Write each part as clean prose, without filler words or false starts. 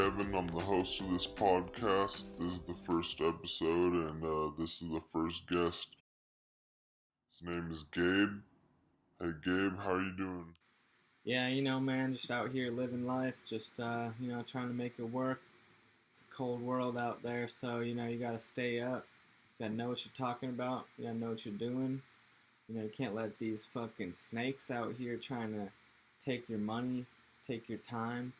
Kevin. I'm the host of this podcast. This is the first episode, and this is the first guest. His name is Gabe. Hey, Gabe, how are you doing? Yeah, man, just out here living life, just, trying to make it work. It's a cold world out there, so, you gotta stay up. You gotta know what you're talking about. You gotta know what you're doing. You can't let these fucking snakes out here trying to take your money, take your time,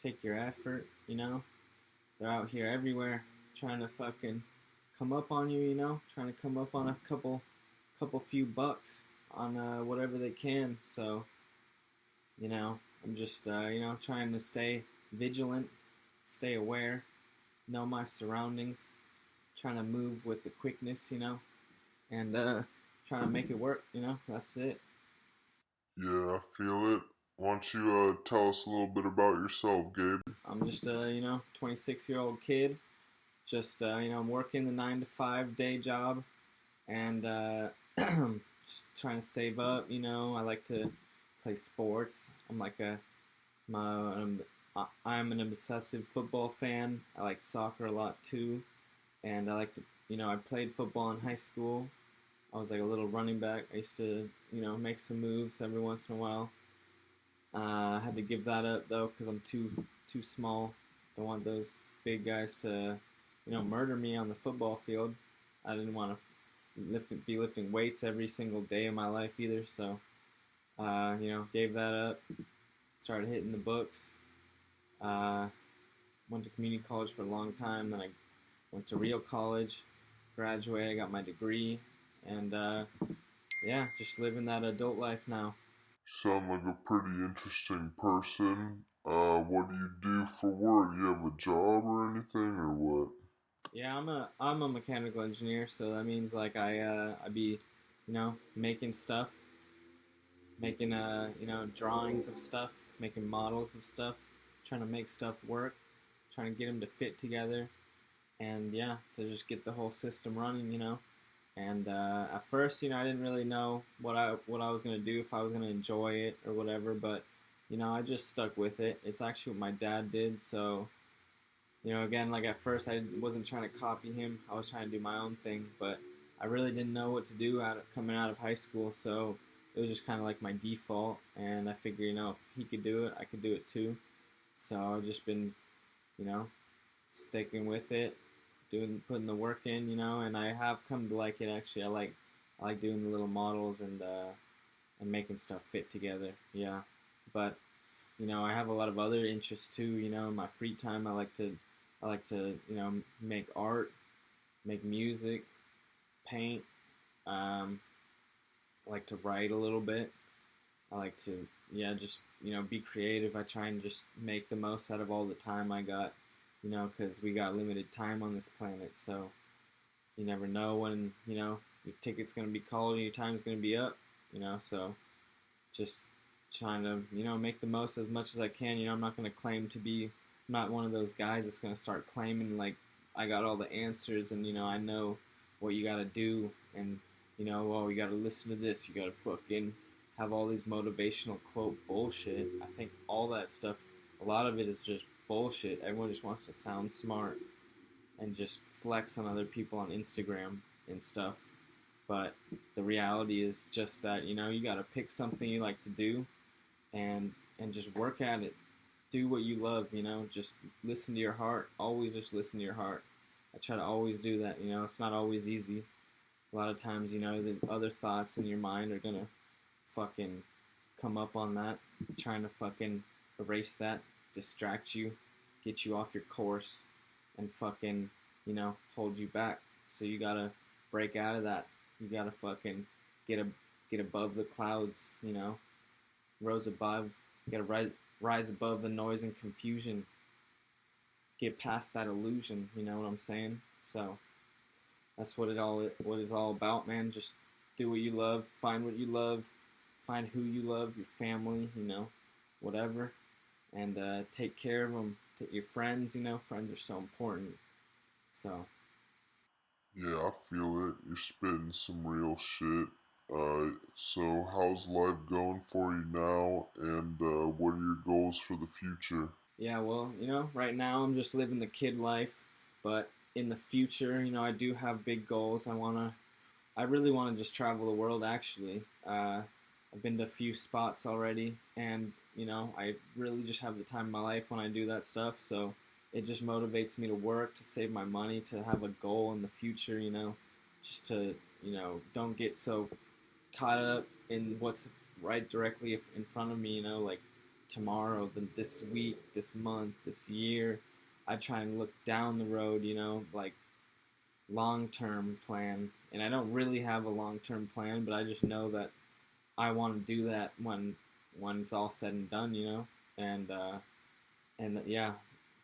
take your effort, They're out here everywhere trying to fucking come up on you, Trying to come up on a couple few bucks on whatever they can, so... I'm just, trying to stay vigilant, stay aware, know my surroundings, trying to move with the quickness, and trying to make it work, that's it. Yeah, I feel it. Why don't you tell us a little bit about yourself, Gabe? I'm just a, 26-year-old kid, just, I'm working the 9 to 5 day job, and just trying to save up, I like to play sports. I'm an obsessive football fan. I like soccer a lot too, and I like to, I played football in high school. I was like a little running back. I used to, make some moves every once in a while. I had to give that up though because I'm too small. Don't want those big guys to, murder me on the football field. I didn't want to be lifting weights every single day of my life either. So, gave that up. Started hitting the books. Went to community college for a long time. Then I went to Real College, graduated, I got my degree, and just living that adult life now. Sound like a pretty interesting person. What do you do for work? You have a job or anything, or what? Yeah, I'm a mechanical engineer, so that means like I be, making stuff, making drawings of stuff, making models of stuff, trying to make stuff work, trying to get them to fit together, and yeah, to just get the whole system running, And at first, I didn't really know what I was gonna do, if I was gonna enjoy it or whatever, but I just stuck with it. It's actually what my dad did, so again, like at first, I wasn't trying to copy him. I was trying to do my own thing, but I really didn't know what to do coming out of high school, so it was just kind of like my default, and I figured, if he could do it, I could do it too. So I've just been, you know, sticking with it, putting the work in, and I have come to like it actually. I like doing the little models and making stuff fit together. Yeah, but I have a lot of other interests too. In my free time, I like to make art, make music, paint. I like to write a little bit. I like to just be creative. I try and just make the most out of all the time I got. Because we got limited time on this planet, so you never know when your ticket's gonna be called and your time's gonna be up. So just trying to make the most as much as I can. I'm not gonna claim to be. I'm not one of those guys that's gonna start claiming like I got all the answers and I know what you gotta do and oh, you gotta listen to this. You gotta fucking have all these motivational quote bullshit. I think all that stuff. A lot of it is just bullshit. Everyone just wants to sound smart and just flex on other people on Instagram and stuff. But the reality is just that, you gotta pick something you like to do and just work at it. Do what you love, just listen to your heart. Always just listen to your heart. I try to always do that, it's not always easy. A lot of times, the other thoughts in your mind are gonna fucking come up on that, trying to fucking erase that, distract you, get you off your course, and fucking, hold you back. So you gotta break out of that. You gotta fucking get above the clouds, rose above. You gotta rise above the noise and confusion. Get past that illusion. You know what I'm saying? So that's what it's all about, man. Just do what you love, find what you love, find who you love, your family, whatever, and take care of them. Your friends, friends are so important. So Yeah, I feel it. You're spitting some real shit. So how's life going for you now, and what are your goals for the future? Yeah, well, right now I'm just living the kid life, but in the future, I do have big goals. I really want to just travel the world. Actually, I've been to a few spots already, and I really just have the time of my life when I do that stuff. So it just motivates me to work, to save my money, to have a goal in the future. Just to don't get so caught up in what's right directly in front of me. Like tomorrow, this week, this month, this year. I try and look down the road. Like long term plan. And I don't really have a long term plan, but I just know that I want to do that when it's all said and done. And yeah,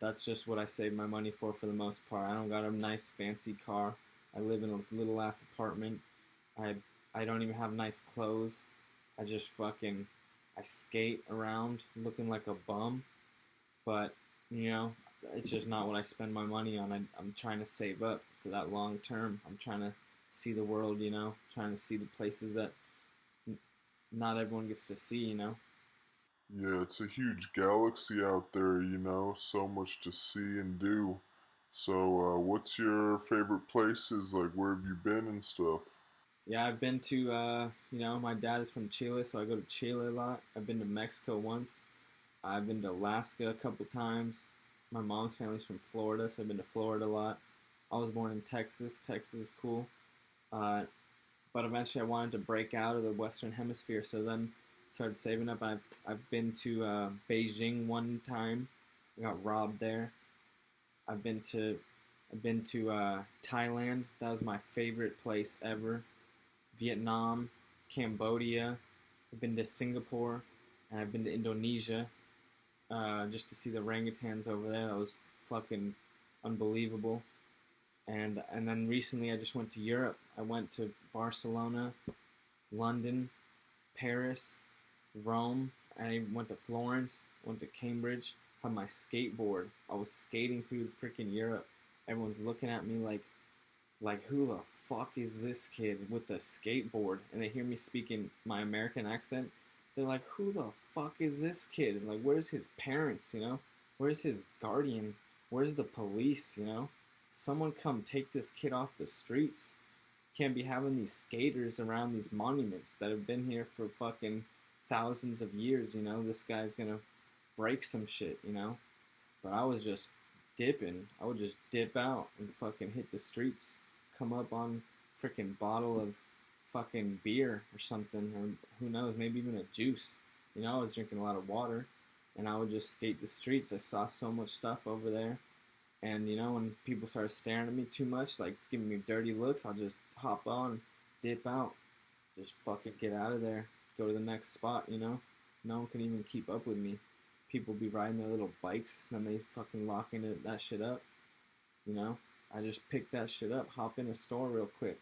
that's just what I save my money for the most part. I don't got a nice fancy car. I live in this little ass apartment. I I don't even have nice clothes. I just fucking I skate around looking like a bum. But you know, it's just not what I spend my money on. I'm trying to save up for that long term. I'm trying to see the world. Trying to see the places that not everyone gets to see. Yeah, it's a huge galaxy out there, so much to see and do. So, what's your favorite places? Like, where have you been and stuff? Yeah, I've been to, my dad is from Chile, so I go to Chile a lot. I've been to Mexico once. I've been to Alaska a couple times. My mom's family's from Florida, so I've been to Florida a lot. I was born in Texas. Texas is cool. Uh, but eventually I wanted to break out of the Western Hemisphere, so then started saving up. I've been to Beijing one time. I got robbed there. I've been to Thailand. That was my favorite place ever. Vietnam, Cambodia. I've been to Singapore, and I've been to Indonesia just to see the orangutans over there. That was fucking unbelievable. And then recently I just went to Europe. I went to Barcelona, London, Paris, Rome. I went to Florence. Went to Cambridge. Had my skateboard. I was skating through freaking Europe. Everyone's looking at me like who the fuck is this kid with the skateboard? And they hear me speaking my American accent. They're like, who the fuck is this kid? Like, where's his parents? Where's his guardian? Where's the police? Someone come take this kid off the streets. Can't be having these skaters around these monuments that have been here for fucking thousands of years. This guy's gonna break some shit. But I was just dipping. I would just dip out and fucking hit the streets, come up on freaking bottle of fucking beer or something, or who knows, maybe even a juice. I was drinking a lot of water, and I would just skate the streets. I saw so much stuff over there, and when people started staring at me too much, like it's giving me dirty looks, I'll just hop on, dip out, just fucking get out of there, go to the next spot. No one can even keep up with me. People be riding their little bikes, and then they fucking locking that shit up. You know, I just pick that shit up, hop in a store real quick,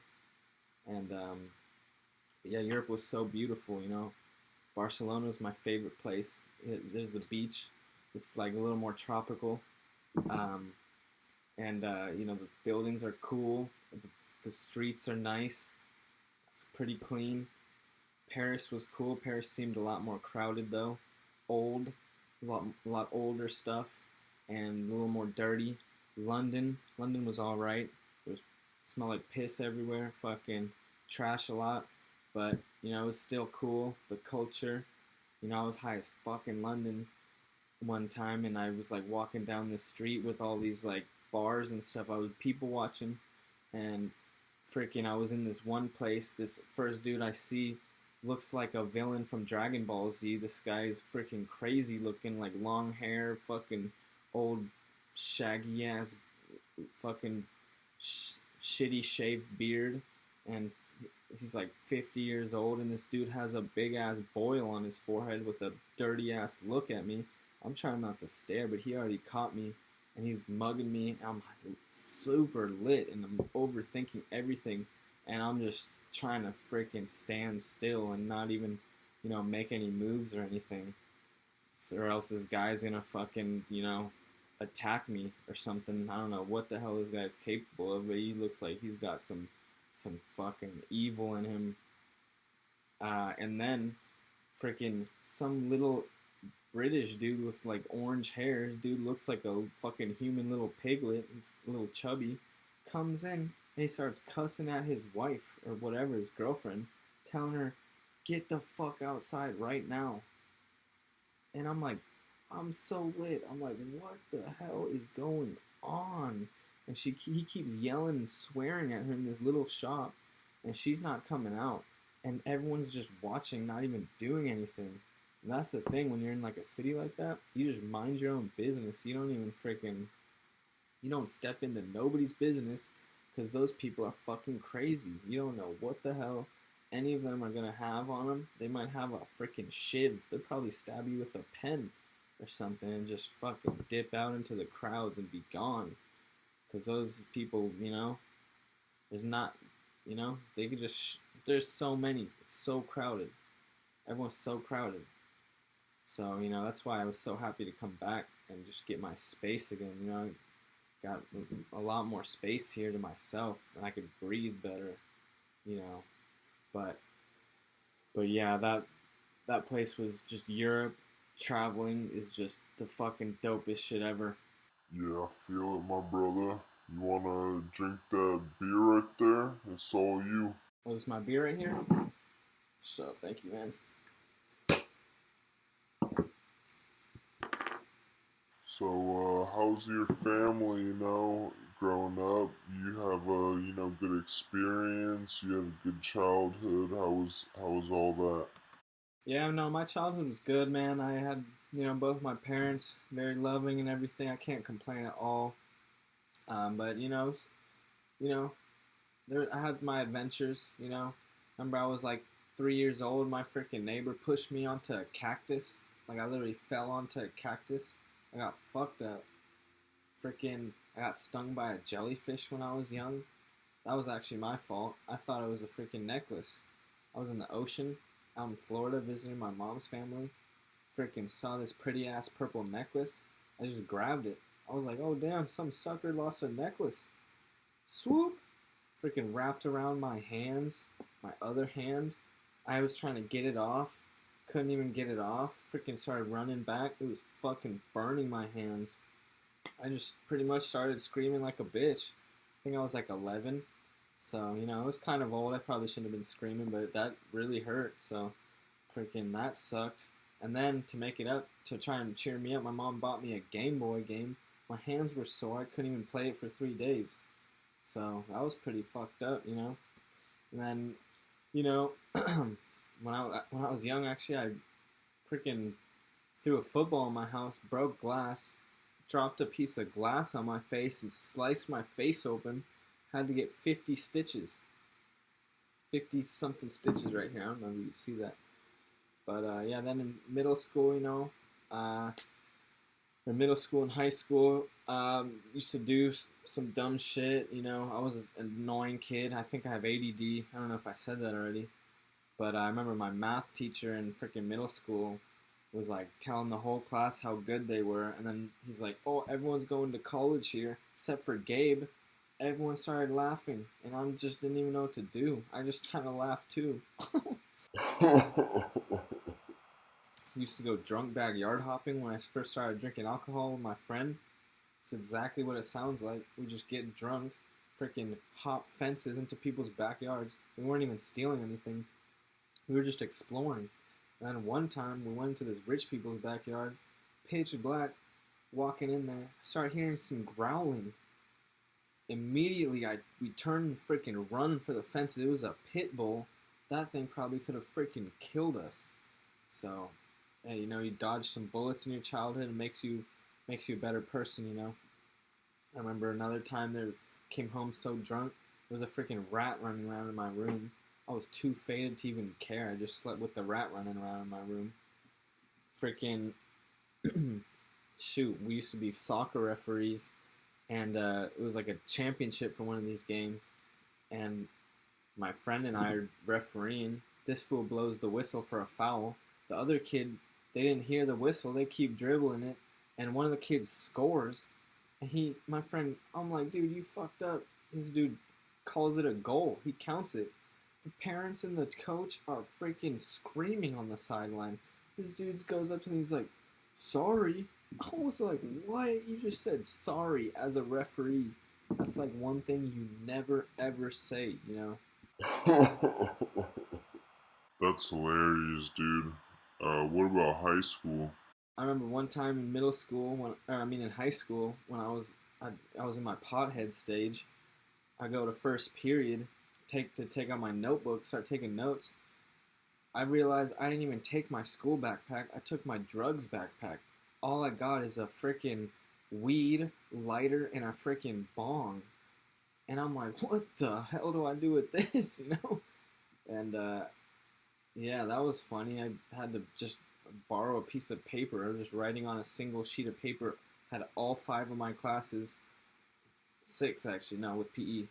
and yeah, Europe was so beautiful. Barcelona is my favorite place. There's the beach. It's like a little more tropical, um, and the buildings are cool. The streets are nice. It's pretty clean. Paris was cool. Paris seemed a lot more crowded though. Old, a lot older stuff, and a little more dirty. London was all right. It was smelled like piss everywhere. Fucking trash a lot, but it was still cool. The culture. I was high as fuck in London one time, and I was like walking down the street with all these like bars and stuff. I was people watching, and freaking I was in this one place. This first dude I see looks like a villain from Dragon Ball Z. This guy is freaking crazy looking, like long hair, fucking old shaggy ass, fucking shitty shaved beard, and he's like 50 years old, and this dude has a big ass boil on his forehead with a dirty ass look at me. I'm trying not to stare, but he already caught me, and he's mugging me. I'm super lit, and I'm overthinking everything, and I'm just trying to freaking stand still and not even, make any moves or anything, or else this guy's gonna fucking, attack me or something. I don't know what the hell this guy's capable of, but he looks like he's got some fucking evil in him. And then freaking some little British dude with like orange hair. Dude looks like a fucking human little piglet. He's a little chubby. Comes in and he starts cussing at his wife or whatever, his girlfriend, telling her, "Get the fuck outside right now." And I'm like, I'm so lit. I'm like, what the hell is going on? And he keeps yelling and swearing at her in this little shop, and she's not coming out. And everyone's just watching, not even doing anything. And that's the thing, when you're in like a city like that, you just mind your own business. You don't even you don't step into nobody's business because those people are fucking crazy. You don't know what the hell any of them are gonna have on them. They might have a freaking shiv. They'll probably stab you with a pen or something and just fucking dip out into the crowds and be gone. Because those people, there's not, they could just, there's so many. It's so crowded. Everyone's so crowded. So, that's why I was so happy to come back and just get my space again. I got a lot more space here to myself and I could breathe better, But yeah, that place was just Europe. Traveling is just the fucking dopest shit ever. Yeah, I feel it, my brother. You wanna drink that beer right there? It's all you. Oh, is my beer right here? So, thank you, man. So, how's your family, growing up? You have a, good experience? You have a good childhood? How was all that? Yeah, no, my childhood was good, man. I had, both my parents very loving and everything. I can't complain at all. But you know, I had my adventures. Remember I was like 3 years old. My freaking neighbor pushed me onto a cactus. Like I literally fell onto a cactus. I got fucked up. I got stung by a jellyfish when I was young. That was actually my fault. I thought it was a freaking necklace. I was in the ocean out in Florida visiting my mom's family. Freaking saw this pretty ass purple necklace. I just grabbed it. I was like, oh damn, some sucker lost a necklace. Swoop! Freaking wrapped around my hands, my other hand. I was trying to get it off. Couldn't even get it off. Freaking started running back. It was fucking burning my hands. I just pretty much started screaming like a bitch. I think I was like 11. So, it was kind of old. I probably shouldn't have been screaming, but that really hurt. So, freaking that sucked. And then to make it up, to try and cheer me up, my mom bought me a Game Boy game. My hands were sore. I couldn't even play it for 3 days. So, that was pretty fucked up, And then, when I was young, actually, I freaking threw a football in my house, broke glass, dropped a piece of glass on my face, and sliced my face open. Had to get 50 stitches. 50-something stitches right here. I don't know if you can see that. But, yeah, then in middle school, or middle school and high school, used to do some dumb shit, I was an annoying kid. I think I have ADD. I don't know if I said that already. But I remember my math teacher in freaking middle school was like telling the whole class how good they were. And then he's like, oh, everyone's going to college here except for Gabe. Everyone started laughing. And I just didn't even know what to do. I just kind of laughed too. Used to go drunk backyard hopping when I first started drinking alcohol with my friend. It's exactly what it sounds like. We just get drunk, freaking hop fences into people's backyards. We weren't even stealing anything. We were just exploring. And then one time we went into this rich people's backyard, pitch black, walking in there, started hearing some growling. Immediately we turned and freaking run for the fences. It was a pit bull. That thing probably could have freaking killed us. So, yeah, you dodge some bullets in your childhood. It makes you a better person, I remember another time there came home so drunk. There was a freaking rat running around in my room. I was too faded to even care. I just slept with the rat running around in my room. Freaking, shoot, we used to be soccer referees, and it was like a championship for one of these games, and my friend and I are refereeing. This fool blows the whistle for a foul. The other kid, they didn't hear the whistle. They keep dribbling it, and one of the kids scores, and my friend, I'm like, dude, you fucked up. This dude calls it a goal. He counts it. The parents and the coach are freaking screaming on the sideline. This dude goes up to me, he's like, sorry. I was like, what? You just said sorry as a referee. That's like one thing you never ever say, you know? That's hilarious, dude. What about high school? I remember one time in middle school, in high school, when I was in my pothead stage. I go to first period, take out my notebook, start taking notes. I realized I didn't even take my school backpack. I took my drugs backpack. All I got is a freaking weed, lighter, and a freaking bong. And I'm like, what the hell do I do with this? You know? And yeah, that was funny. I had to just borrow a piece of paper. I was just writing on a single sheet of paper. Had all five of my classes, six actually, no, with PE.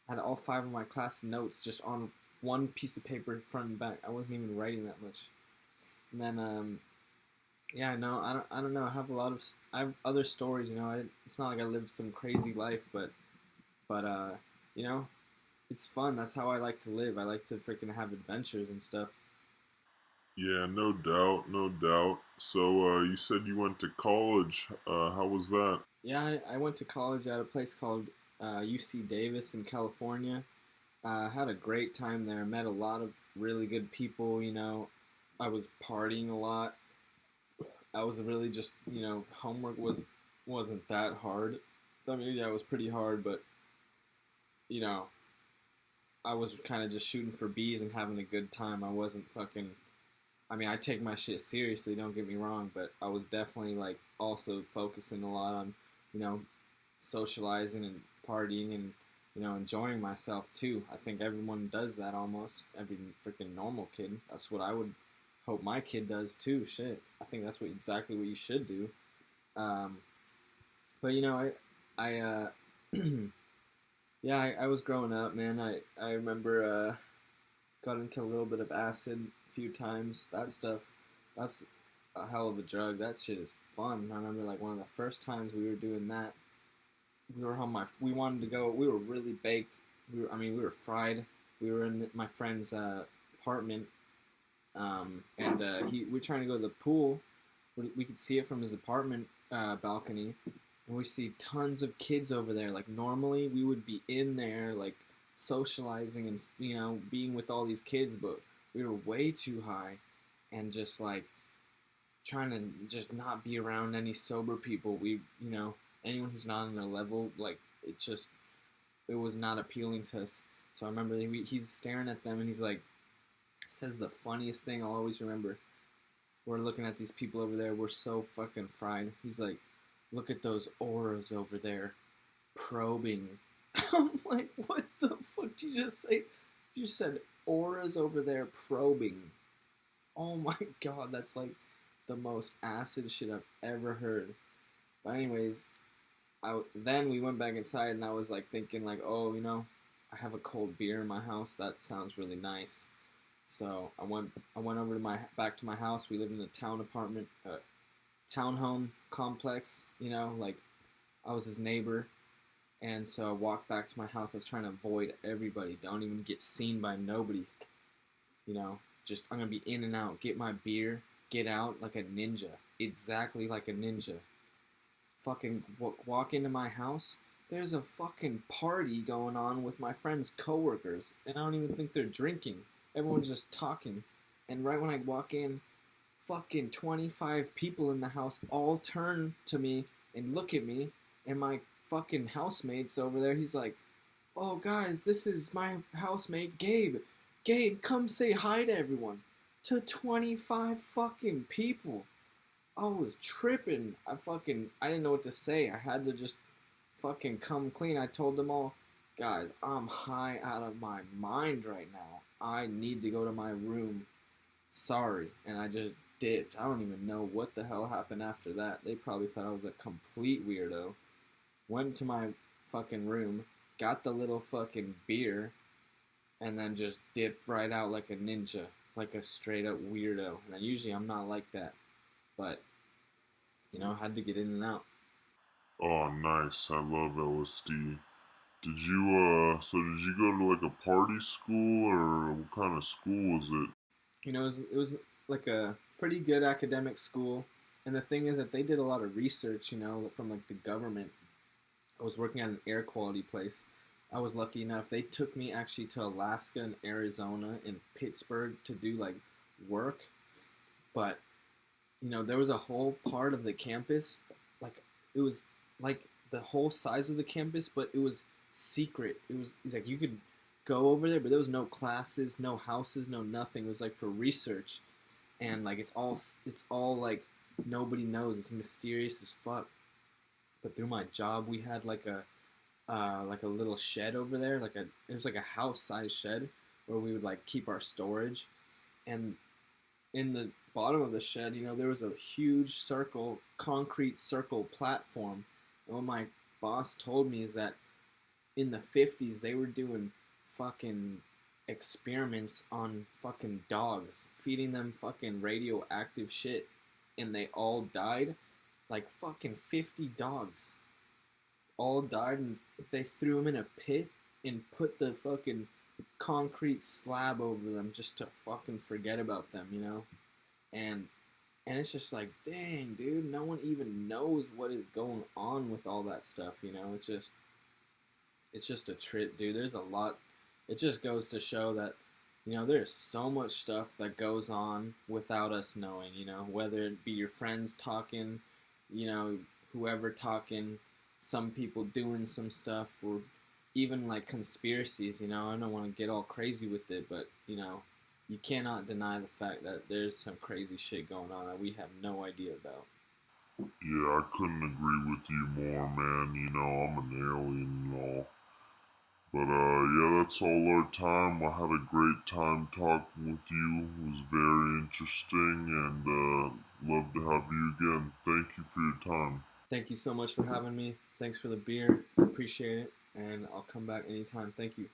Had all five of my class notes just on one piece of paper, front and back. I wasn't even writing that much. And then, yeah, no, I don't know. I have other stories. You know, it's not like I lived some crazy life, but you know, it's fun. That's how I like to live. I like to freaking have adventures and stuff. Yeah, no doubt, no doubt. So, you said you went to college. How was that? Yeah, I went to college at a place called UC Davis in California. Had a great time there. Met a lot of really good people. You know, I was partying a lot. I was really just, you know, homework wasn't that hard. I mean, yeah, it was pretty hard, but you know, I was kind of just shooting for bees and having a good time. I wasn't fucking. I mean, I take my shit seriously. Don't get me wrong, but I was definitely like also focusing a lot on, you know, socializing and partying and you know enjoying myself too. I think everyone does that almost. Every freaking normal kid. That's what I would hope my kid does too. Shit, I think that's exactly what you should do. Um, but you know, yeah, I was growing up, man. I remember got into a little bit of acid a few times. That stuff, that's a hell of a drug. That shit is fun. I remember like one of the first times we were doing that. We were home. We wanted to go. We were really baked. We were fried. We were in my friend's apartment, and we were trying to go to the pool. We could see it from his apartment balcony, and we see tons of kids over there. Like normally, we would be in there, like socializing and you know being with all these kids, but we were way too high, and just like trying to just not be around any sober people. You know, anyone who's not on their level, like it was not appealing to us. So I remember he's staring at them and he's like, says the funniest thing I'll always remember. We're looking at these people over there. We're so fucking fried. He's like, look at those auras over there, probing. I'm like, what the fuck did you just say? You said auras over there probing. Oh my god, that's like the most acid shit I've ever heard. But anyways, then we went back inside and I was like thinking like, oh, you know, I have a cold beer in my house. That sounds really nice. So I went over to my back to my house. We lived in a town apartment, townhome complex. You know, like I was his neighbor, and so I walked back to my house. I was trying to avoid everybody. Don't even get seen by nobody. You know, just I'm gonna be in and out. Get my beer, get out like a ninja. Exactly like a ninja. Fucking walk into my house. There's a fucking party going on with my friends' coworkers, and I don't even think they're drinking. Everyone's just talking. And right when I walk in, fucking 25 people in the house all turn to me and look at me, and my fucking housemate's over there. He's like, "Oh, guys, this is my housemate, Gabe. Gabe, come say hi to everyone." To 25 fucking people. I was tripping. I didn't know what to say. I had to just fucking come clean. I told them all, guys, I'm high out of my mind right now. I need to go to my room. Sorry. And I just dipped. I don't even know what the hell happened after that. They probably thought I was a complete weirdo. Went to my fucking room, got the little fucking beer, and then just dipped right out like a ninja, like a straight up weirdo. And usually I'm not like that. But, you know, had to get in and out. Oh, nice. I love LSD. So did you go to like a party school or what kind of school was it? You know, it was like a pretty good academic school. And the thing is that they did a lot of research, from like the government. I was working at an air quality place. I was lucky enough. They took me actually to Alaska and Arizona and Pittsburgh to do like work. But, there was a whole part of the campus, like it was like the whole size of the campus, but it was secret. It was like you could go over there, but there was no classes, no houses, no nothing. It was like for research, and like it's all like nobody knows. It's mysterious as fuck. But through my job, we had like a little shed over there, it was like a house size shed where we would like keep our storage, and in the bottom of the shed, there was a huge concrete circle platform. And what my boss told me is that in the 50s they were doing fucking experiments on fucking dogs, feeding them fucking radioactive shit, and they all died. Like fucking 50 dogs all died, and they threw them in a pit and put the fucking concrete slab over them just to fucking forget about them, And it's just like, dang, dude, no one even knows what is going on with all that stuff, It's just a trip, dude. There's a lot. It just goes to show that, there's so much stuff that goes on without us knowing, whether it be your friends talking, whoever talking, some people doing some stuff, or even like conspiracies, I don't want to get all crazy with it, but, you cannot deny the fact that there's some crazy shit going on that we have no idea about. Yeah, I couldn't agree with you more, man. I'm an alien and all. But, yeah, that's all our time. I had a great time talking with you. It was very interesting, and, love to have you again. Thank you for your time. Thank you so much for having me. Thanks for the beer. Appreciate it. And I'll come back anytime. Thank you.